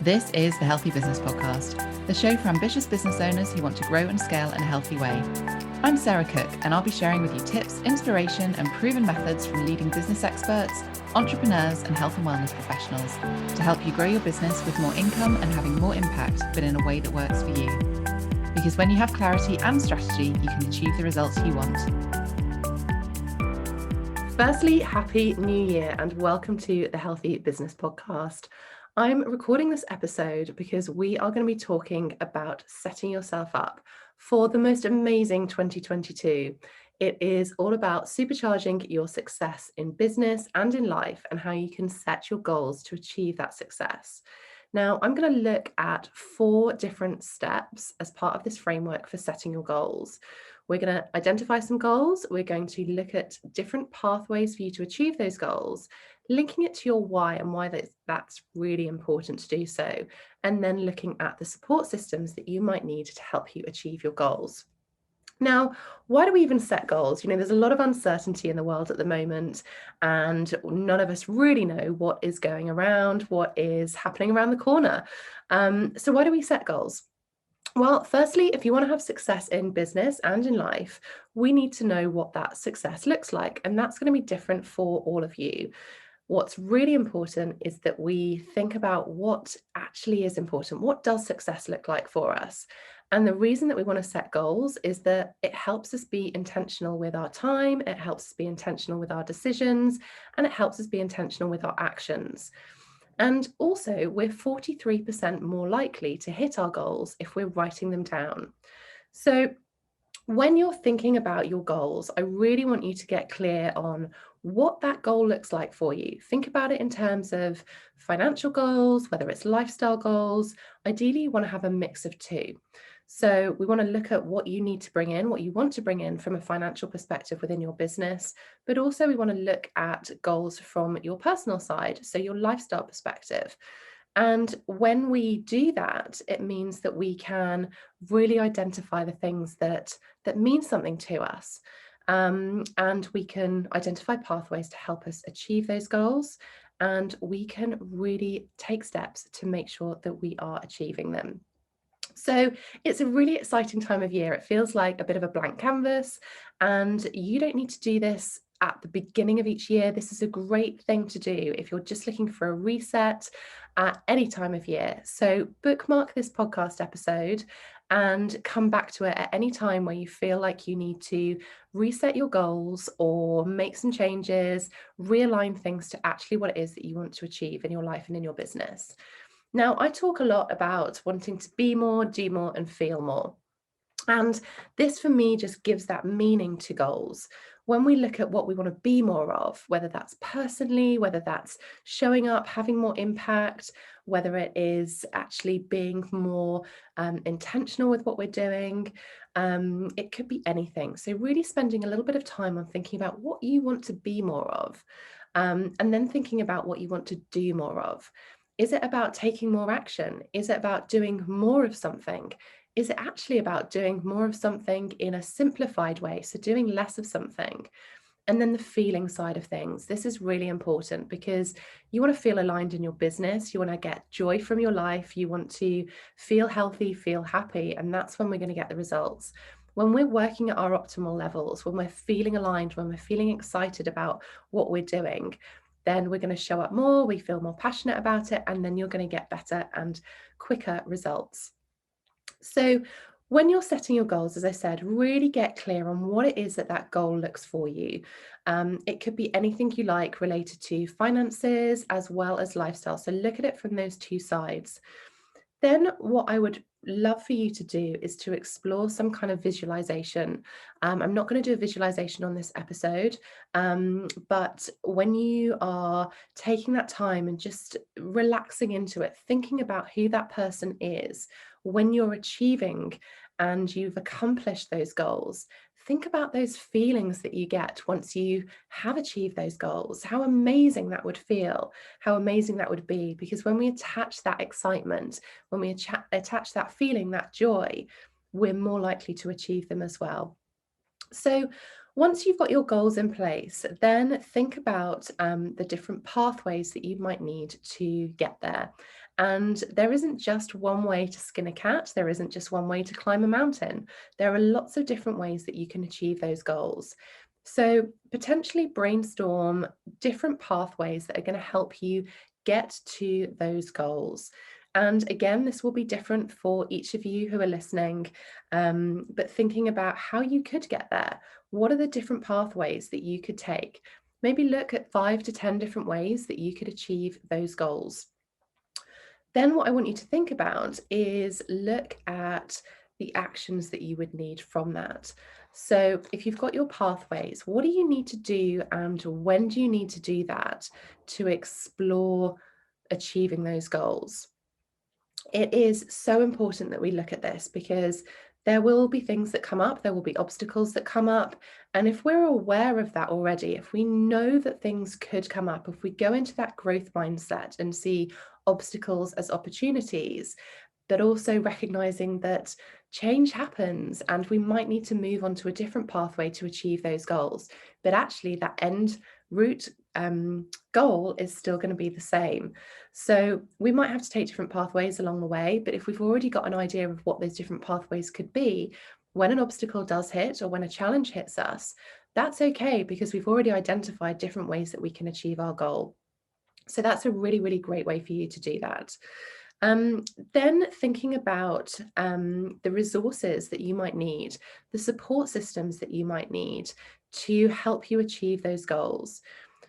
This is the Healthy Business Podcast, the show for ambitious business owners who want to grow and scale in a healthy way. I'm Sarah Cook, and I'll be sharing with you tips, inspiration, and proven methods from leading business experts, entrepreneurs, and health and wellness professionals to help you grow your business with more income and having more impact, but in a way that works for you. Because when you have clarity and strategy, you can achieve the results you want. Firstly, Happy New Year and welcome to the Healthy Business Podcast. I'm recording this episode because we are going to be talking about setting yourself up for the most amazing 2022. It is all about supercharging your success in business and in life and how you can set your goals to achieve that success. Now, I'm going to look at 4 different steps as part of this framework for setting your goals. We're going to identify some goals. We're going to look at different pathways for you to achieve those goals, linking it to your why and why that's really important to do so, and then looking at the support systems that you might need to help you achieve your goals. Now, why do we even set goals? There's a lot of uncertainty in the world at the moment, and none of us really know what is going around, what is happening around the corner. So why do we set goals? Well, firstly, if you want to have success in business and in life, we need to know what that success looks like, and that's going to be different for all of you. What's really important is that we think about what actually is important. What does success look like for us? And the reason that we want to set goals is that it helps us be intentional with our time, it helps us be intentional with our decisions, and it helps us be intentional with our actions. And also, we're 43% more likely to hit our goals if we're writing them down. So when you're thinking about your goals, I really want you to get clear on what that goal looks like for you. Think about it in terms of financial goals, whether it's lifestyle goals. Ideally, you want to have a mix of 2. So we want to look at what you need to bring in, what you want to bring in from a financial perspective within your business, but also we want to look at goals from your personal side, so your lifestyle perspective. And when we do that, it means that we can really identify the things that mean something to us. And we can identify pathways to help us achieve those goals. And we can really take steps to make sure that we are achieving them. So it's a really exciting time of year. It feels like a bit of a blank canvas, and you don't need to do this at the beginning of each year. This is a great thing to do if you're just looking for a reset at any time of year. So bookmark this podcast episode and come back to it at any time where you feel like you need to reset your goals or make some changes, realign things to actually what it is that you want to achieve in your life and in your business. Now, I talk a lot about wanting to be more, do more, and feel more. And this for me just gives that meaning to goals. When we look at what we want to be more of, whether that's personally, whether that's showing up, having more impact, whether it is actually being more intentional with what we're doing, it could be anything. So really spending a little bit of time on thinking about what you want to be more of, and then thinking about what you want to do more of. Is it about taking more action? Is it about doing more of something? Is it actually about doing more of something in a simplified way? So doing less of something. And then the feeling side of things. This is really important because you want to feel aligned in your business. You want to get joy from your life. You want to feel healthy, feel happy. And that's when we're going to get the results. When we're working at our optimal levels, when we're feeling aligned, when we're feeling excited about what we're doing, then we're going to show up more, we feel more passionate about it, and then you're going to get better and quicker results. So when you're setting your goals, as I said, really get clear on what it is that goal looks for you. It could be anything you like related to finances as well as lifestyle. So look at it from those 2 sides. Then what I would love for you to do is to explore some kind of visualization. I'm not going to do a visualization on this episode, but when you are taking that time and just relaxing into it, thinking about who that person is when you're achieving and you've accomplished those goals, think about those feelings that you get once you have achieved those goals, how amazing that would feel, how amazing that would be. Because when we attach that excitement, when we attach that feeling, that joy, we're more likely to achieve them as well. So Once you've got your goals in place, then think about the different pathways that you might need to get there. And there isn't just one way to skin a cat, there isn't just one way to climb a mountain. There are lots of different ways that you can achieve those goals. So, potentially brainstorm different pathways that are going to help you get to those goals. And again, this will be different for each of you who are listening, but thinking about how you could get there. What are the different pathways that you could take? Maybe look at 5 to 10 different ways that you could achieve those goals. Then what I want you to think about is look at the actions that you would need from that. So if you've got your pathways, what do you need to do and when do you need to do that to explore achieving those goals? It is so important that we look at this because there will be things that come up, there will be obstacles that come up. And if we're aware of that already, if we know that things could come up, if we go into that growth mindset and see obstacles as opportunities, but also recognizing that change happens and we might need to move on to a different pathway to achieve those goals. But actually, that end route goal is still going to be the same. So we might have to take different pathways along the way, but if we've already got an idea of what those different pathways could be, when an obstacle does hit or when a challenge hits us, that's okay because we've already identified different ways that we can achieve our goal. So that's a really, really great way for you to do that. Then thinking about the resources that you might need, the support systems that you might need to help you achieve those goals.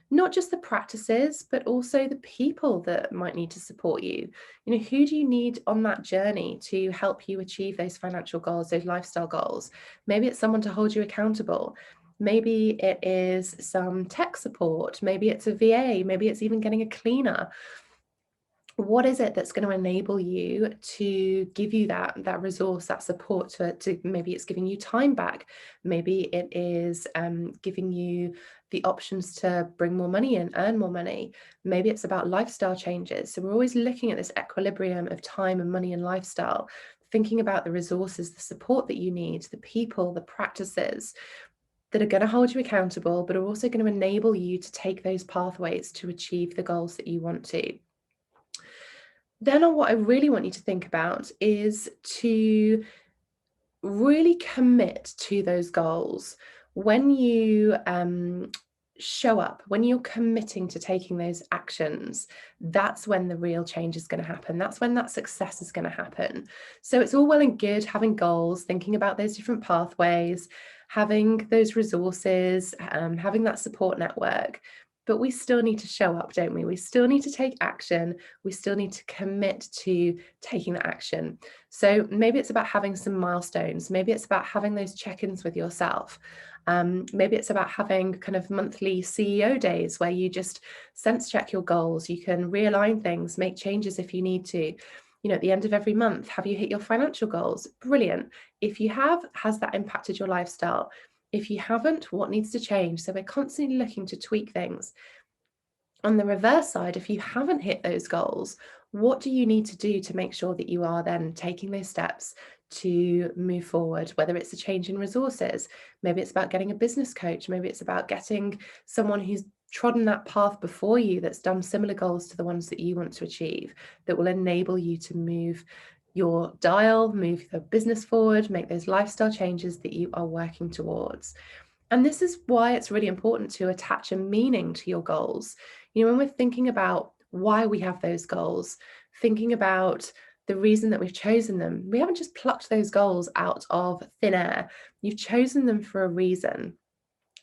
Not just the practices, but also the people that might need to support you. You know, who do you need on that journey to help you achieve those financial goals, those lifestyle goals? Maybe it's someone to hold you accountable. Maybe it is some tech support. Maybe it's a VA. Maybe it's even getting a cleaner. What is it that's going to enable you to give you that resource, that support to maybe it's giving you time back, maybe it is giving you the options to bring more money in, earn more money, maybe it's about lifestyle changes. So we're always looking at this equilibrium of time and money and lifestyle, thinking about the resources, the support that you need, the people, the practices that are going to hold you accountable, but are also going to enable you to take those pathways to achieve the goals that you want to. Then what I really want you to think about is to really commit to those goals. When you show up, when you're committing to taking those actions, that's when the real change is going to happen. That's when that success is going to happen. So it's all well and good having goals, thinking about those different pathways, having those resources, having that support network. But we still need to show up, don't we? We still need to take action. We still need to commit to taking that action. So maybe it's about having some milestones. Maybe it's about having those check-ins with yourself. Maybe it's about having kind of monthly CEO days where you just sense check your goals. You can realign things, make changes if you need to. You know, at the end of every month, have you hit your financial goals? Brilliant. If you have, has that impacted your lifestyle? If you haven't, what needs to change? So we're constantly looking to tweak things. On the reverse side, if you haven't hit those goals, what do you need to do to make sure that you are then taking those steps to move forward? Whether it's a change in resources, maybe it's about getting a business coach, maybe it's about getting someone who's trodden that path before you that's done similar goals to the ones that you want to achieve, that will enable you to move your dial, move the business forward, make those lifestyle changes that you are working towards. And this is why it's really important to attach a meaning to your goals. You know, when we're thinking about why we have those goals, thinking about the reason that we've chosen them, we haven't just plucked those goals out of thin air. You've chosen them for a reason.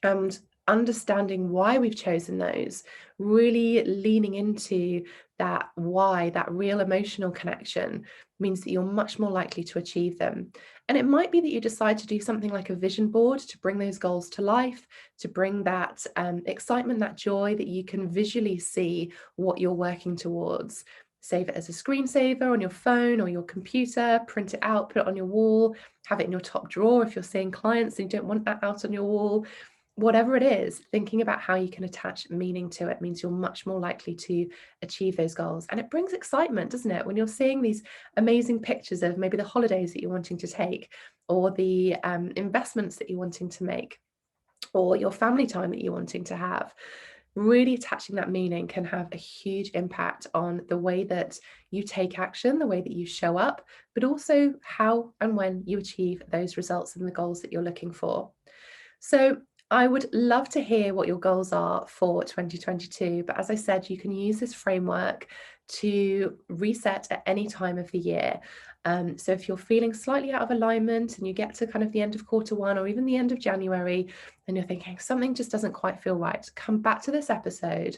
And understanding why we've chosen those, really leaning into that why, that real emotional connection, means that you're much more likely to achieve them. And it might be that you decide to do something like a vision board to bring those goals to life, to bring that excitement, that joy, that you can visually see what you're working towards. Save it as a screensaver on your phone or your computer, print it out, put it on your wall, have it in your top drawer if you're seeing clients and you don't want that out on your wall. Whatever it is, thinking about how you can attach meaning to it means you're much more likely to achieve those goals. And it brings excitement, doesn't it? When you're seeing these amazing pictures of maybe the holidays that you're wanting to take or the investments that you're wanting to make, or your family time that you're wanting to have. Really attaching that meaning can have a huge impact on the way that you take action, the way that you show up, but also how and when you achieve those results and the goals that you're looking for. So I would love to hear what your goals are for 2022. But as I said, you can use this framework to reset at any time of the year. So if you're feeling slightly out of alignment and you get to kind of the end of quarter one or even the end of January, and you're thinking something just doesn't quite feel right, come back to this episode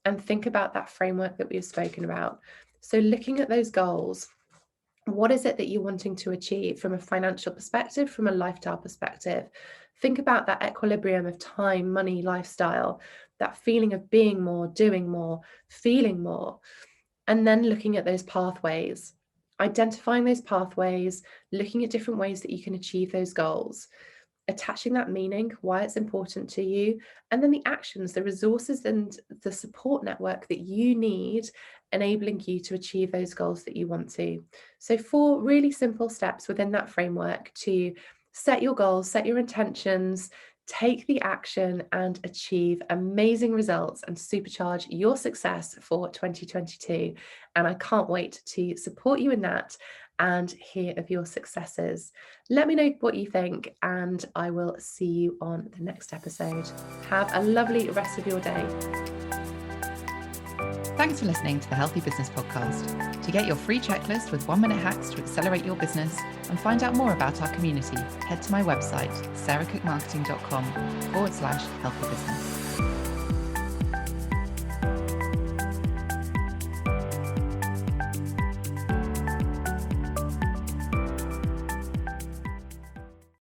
and think about that framework that we've spoken about. So looking at those goals, what is it that you're wanting to achieve from a financial perspective, from a lifestyle perspective? Think about that equilibrium of time, money, lifestyle, that feeling of being more, doing more, feeling more, and then looking at those pathways, identifying those pathways, looking at different ways that you can achieve those goals, attaching that meaning, why it's important to you, and then the actions, the resources and the support network that you need, enabling you to achieve those goals that you want to. So 4 really simple steps within that framework to set your goals, set your intentions, take the action and achieve amazing results and supercharge your success for 2022. And I can't wait to support you in that and hear of your successes. Let me know what you think, and I will see you on the next episode. Have a lovely rest of your day. Thanks for listening to the Healthy Business Podcast. To get your free checklist with 1-minute hacks to accelerate your business and find out more about our community, head to my website, sarahcookmarketing.com/healthy business.